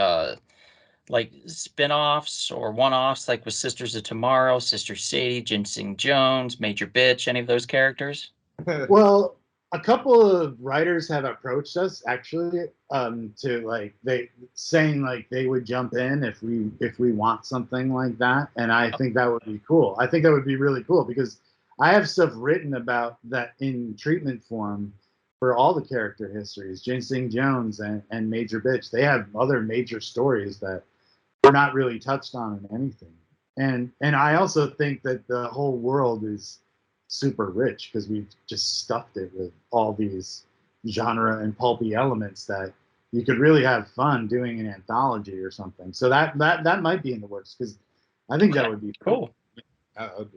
spin-offs or one-offs like with Sisters of Tomorrow, Sister Sadie, Ginseng Jones, Major Bitch, any of those characters? Well, a couple of writers have approached us actually, to like saying like they would jump in if we want something like that, and I think that would be cool. I think that would be really cool because I have stuff written about that in treatment form for all the character histories. Ginseng Jones and Major Bitch, they have other major stories that are not really touched on in anything, and I also think that the whole world is super rich because we've just stuffed it with all these genre and pulpy elements that you could really have fun doing an anthology or something. So that might be in the works because I think that would be cool.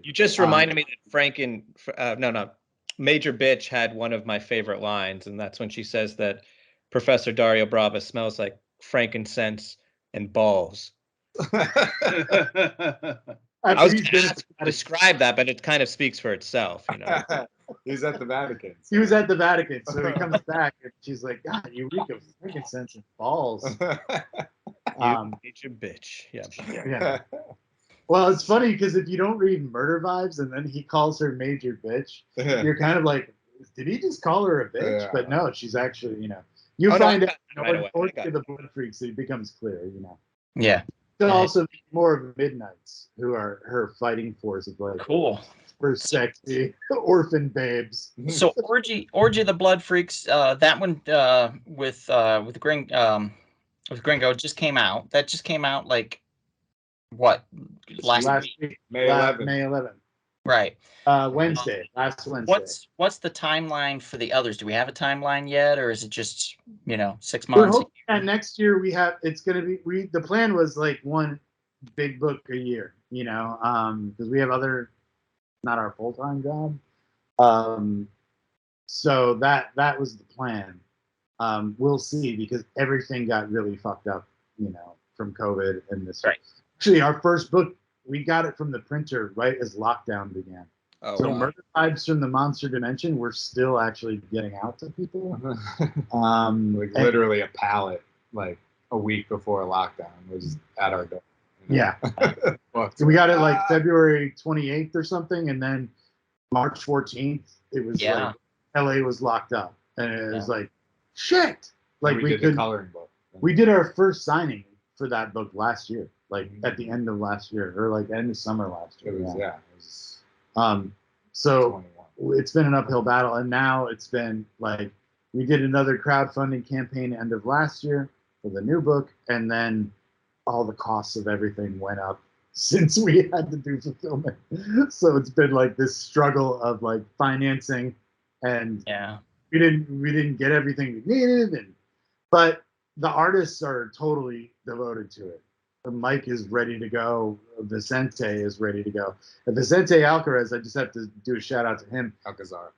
You just reminded me that Major Bitch had one of my favorite lines, and that's when she says that Professor Dario Bava smells like frankincense and balls. I was going to describe that, but it kind of speaks for itself, you know. He's at the Vatican. He was at the Vatican, so he comes back and she's like, God, you reek of frankincense and balls. Major Bitch. Yeah. Well, it's funny because if you don't read Murder Vibes and then he calls her Major Bitch, you're kind of like, did he just call her a bitch? Yeah. But no, she's actually, you know, find out or the Blood Freaks, it becomes clear, you know. Yeah. There'll also be more of Midnights who are her fighting force of like for sexy orphan babes. So Orgy of the Blood Freaks, that one with Gringo just came out. That just came out like what last week? May 11th. May 11th. Right. Last Wednesday. What's the timeline for the others? Do we have a timeline yet, or is it just 6 months? We're hoping that next year it's going to be. The plan was like one big book a year, because we have not our full-time job. So that was the plan. We'll see because everything got really fucked up, from COVID and this. Right. Actually, our first book, we got it from the printer right as lockdown began. Oh, so wow. Murder Vibes from the Monster Dimension, we're still actually getting out to people. Literally a pallet, like a week before lockdown, was at our door. Yeah. So we got it like February 28th or something, and then March 14th, it was like LA was locked up, and it was like shit. Like we did the coloring book. We did our first signing for that book last year, like at the end of last year, or like end of summer last year. It was so 21. It's been an uphill battle, and now it's been like we did another crowdfunding campaign end of last year for the new book, and then all the costs of everything went up since we had to do fulfillment. So it's been like this struggle of like financing, and we didn't get everything we needed, but the artists are totally devoted to it. Mike is ready to go. Vicente is ready to go. Vicente Alcaraz, I just have to do a shout out to him. Alcazar,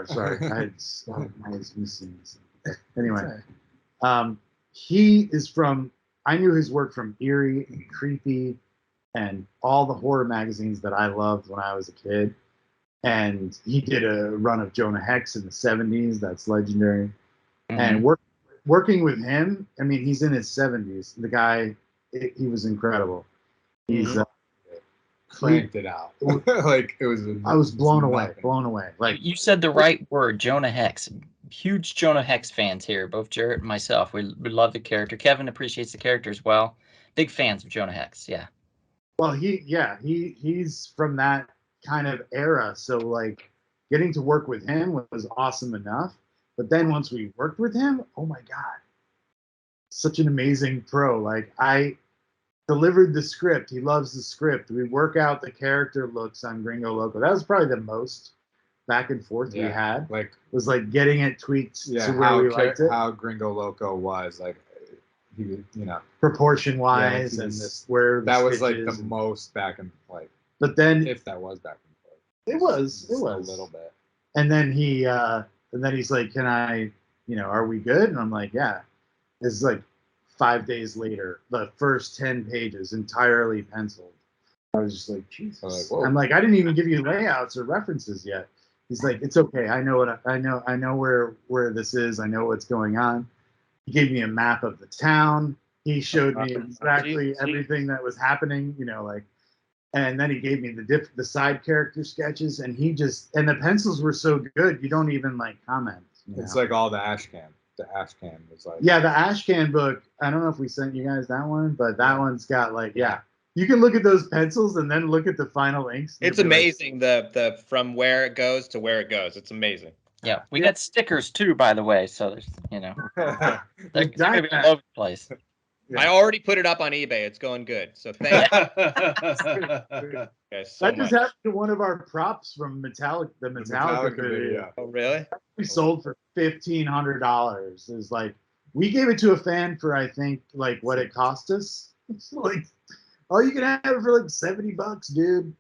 sorry. I was missing this. Anyway, he is from, I knew his work from Eerie and Creepy and all the horror magazines that I loved when I was a kid. And he did a run of Jonah Hex in the 70s. That's legendary. Mm-hmm. And working with him, I mean, he's in his 70s. The guy, he was incredible. He's cranked it out. Like it was. I was blown away. Like you said the right word, Jonah Hex. Huge Jonah Hex fans here, both Jarrett and myself. We love the character. Kevin appreciates the character as well. Big fans of Jonah Hex. Yeah. Well, he's from that kind of era. So like getting to work with him was awesome enough. But then once we worked with him, oh my God, such an amazing pro. Like I delivered the script. He loves the script. We work out the character looks on Gringo Loco. That was probably the most back and forth we had. Like was like getting it tweaked to where we liked it. How Gringo Loco was like, he was, you know, proportion wise, yeah, and this where that was like the and, most back and like. But then if that was back and forth, it was a little bit. And then he's like, "Can I, are we good?" And I'm like, "Yeah." It's like 5 days later, the first 10 pages entirely penciled. I was just like, Jesus. I'm like, I didn't even give you layouts or references yet. He's like, it's okay. I know where this is. I know what's going on. He gave me a map of the town. He showed me exactly everything that was happening, and then he gave me the side character sketches, and the pencils were so good, you don't even comment. It's like all the Ashcan. The Ashcan was like, yeah, the Ashcan book. I don't know if we sent you guys that one, but that one's got you can look at those pencils and then look at the final inks. It's amazing the from where it goes to where it goes. It's amazing. Yeah, we got stickers too, by the way. So there's, they're gonna be all over the place. Yeah. I already put it up on eBay. It's going good. So thank you guys so that just much. happened to one of our props from the Metallica video. Oh, really? We sold for $1,500. It's like we gave it to a fan for I think like what it cost us. It's like, oh, you can have it for like $70, dude.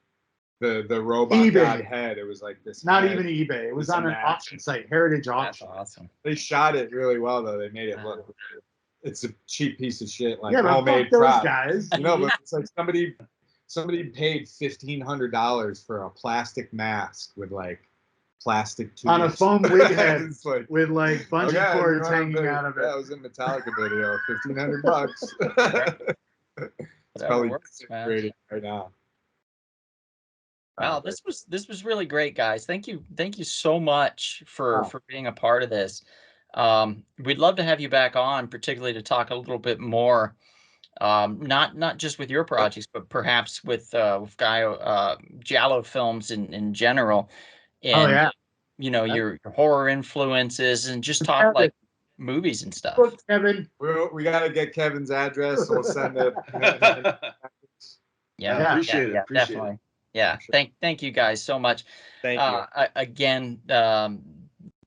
The robot eBay. God head. It was like this. Not even eBay. It was on an auction site, Heritage Auction. That's awesome. They shot it really well though. They made it look. It's a cheap piece of shit, like yeah, but homemade fuck prop. those guys. But it's like somebody paid $1,500 for a plastic mask with like plastic tubes on a foam wig head like, with like bungee cords hanging out of it. That was in Metallica video. $1,500. It's probably rated right now. Wow, this was really great, guys. Thank you so much for being a part of this. We'd love to have you back on, particularly to talk a little bit more, not just with your projects, but perhaps with Giallo films in general, and your horror influences, and just talk like movies and stuff. Look, Kevin, we gotta get Kevin's address. We'll send it. Yeah, appreciate it. Definitely. It. Yeah, thank you guys so much. Thank you again.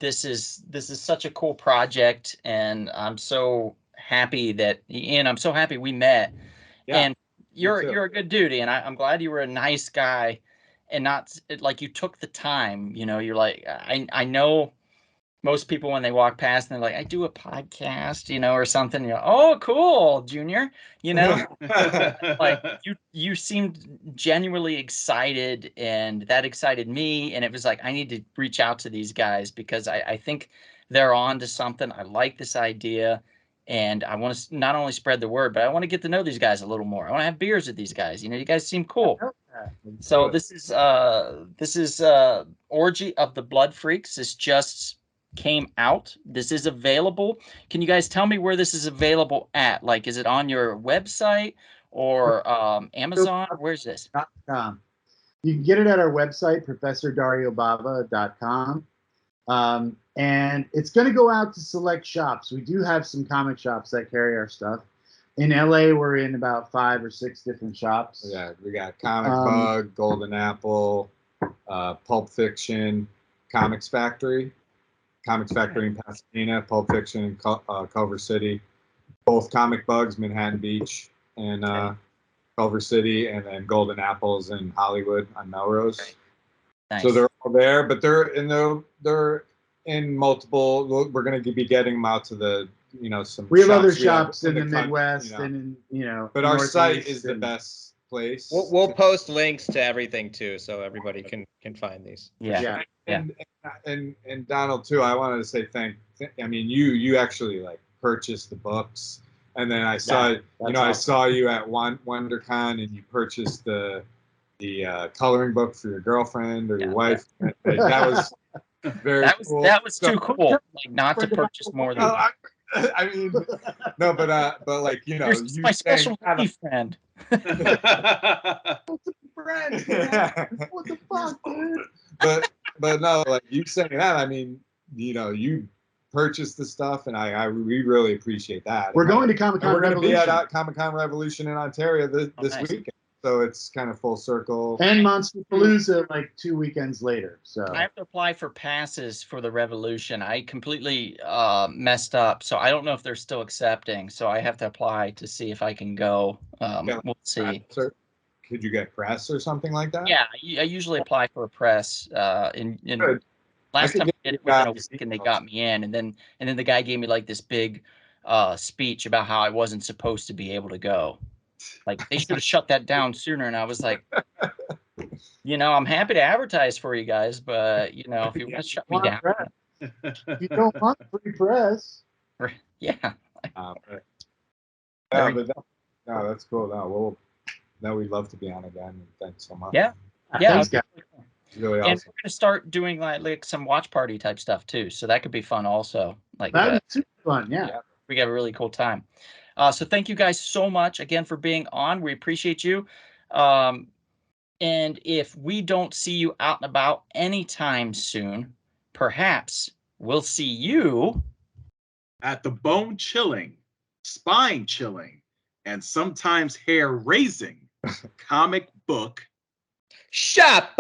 This is such a cool project, and I'm so happy we met. Yeah, and you're a good dude, and I'm glad you were a nice guy, and not like you took the time. You're like I know most people when they walk past and they're like, I do a podcast, or something. You're like, oh, cool, Junior. Like you seemed genuinely excited, and that excited me. And it was like, I need to reach out to these guys because I think they're on to something. I like this idea, and I want to not only spread the word, but I want to get to know these guys a little more. I want to have beers with these guys. You guys seem cool. So this is Orgy of the Blood Freaks. This just came out. This is available. Can you guys tell me where this is available at? Like, is it on your website or Amazon? Where's this? You can get it at our website, ProfessorDarioBava.com. And it's going to go out to select shops. We do have some comic shops that carry our stuff. In LA, we're in about 5 or 6 different shops. Yeah, we got Comic Bug, Golden Apple, Pulp Fiction, Comics Factory in Pasadena, Pulp Fiction in Culver City, both Comic Bugs, Manhattan Beach, and Culver City, and then Golden Apples in Hollywood on Melrose. Okay. Nice. So they're all there, but they're in multiple. We're going to be getting them out to the some. We have other shops in the Midwest and But our site is the best place. We'll post links to everything too, so everybody can find these. Yeah. And Donald too. I wanted to say I mean, you actually like purchased the books, and then I saw I saw you at WonderCon, and you purchased the coloring book for your girlfriend or your wife. Like, that was very cool. That was too cool. Like not to purchase more than. I mean, no, but like you're my special friend. What the fuck, dude? But no, like you saying that, I mean, you purchased the stuff, and we really appreciate that. We're going to Comic-Con Revolution. We're going to be at Comic-Con Revolution in Ontario this weekend. So it's kind of full circle. And Monster Palooza like 2 weekends later. So I have to apply for passes for the Revolution. I completely messed up, so I don't know if they're still accepting. So I have to apply to see if I can go. We'll see. Could you get press or something like that? Yeah, I usually apply for a press. In Good. last time I did it within a guys week, and they got me in, and then the guy gave me like this big speech about how I wasn't supposed to be able to go. Like they should have shut that down sooner. And I was like, I'm happy to advertise for you guys, but if you want to shut me down, you don't want free press. yeah. But no, that's cool. No, we'd love to be on again. Thanks so much. Yeah. Thanks, guys. It's really And awesome. we're gonna start doing like some watch party type stuff too, so that could be fun also. Like That'd be super fun. Yeah. we got a really cool time. So thank you guys so much again for being on. We appreciate you. And if we don't see you out and about anytime soon, perhaps we'll see you at the bone chilling, spine chilling, and sometimes hair raising comic book shop.